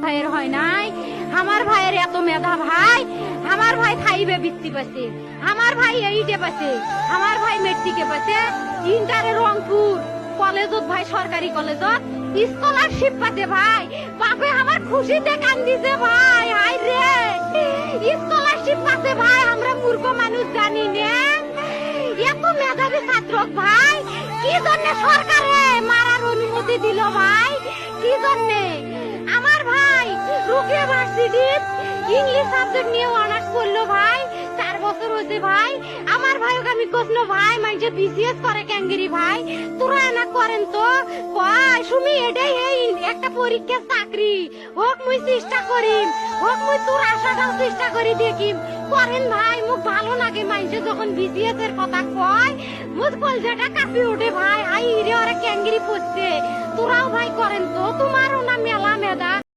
ভাইয়ের হয় নাই, আমার ভাইয়ের এত মেধা ভাই, আমার ভাই খাইবে বৃত্তি পাচ্ছে, আমার ভাই এইটে পাচ্ছে, আমার ভাই মেট্রিকে পাচ্ছে, ইন্টারে রংপুর কলেজত ভাই, সরকারি কলেজত স্কলারশিপ পাচ্ছে ভাই। বাপে আমার খুশিতে কান্দিছে ভাই, হাই রে স্কলারশিপ পাচ্ছে ভাই। আমরা মূর্খ মানুষ জানি না এত মেধাবী ছাত্র ভাই কি জন্য সরকারে মারার অনুমতি দিল ভাই, কি জন্য? আমার ভাই রুকিয়া ভার্সিটি ইংলিশ সাবজেক্ট নিয়ে অনার্স করলো ভাই, 4 বছর হয়েছে ভাই। আমার ভাইকে আমি কইল ভাই মাইজে বিসিএস করে ক্যাঙ্গেরি ভাই, তোরা না করেন তো কয় সুমি এটাই এই একটা পরীক্ষা চাকরি হোক, মুই চেষ্টা করিম, হোক মুই তোর আশাটাও চেষ্টা করি দেখিম। করেন ভাই, মুখ ভালো লাগে মাইজে যখন বিসিএস এর কথা কয়, মুখ কলজাটা কাঁপি ওঠে ভাই। হাই রে ওরা ক্যাঙ্গেরি পড়ছে, তোরাও ভাই করেন তো, তোমারও না মেলা মেধা।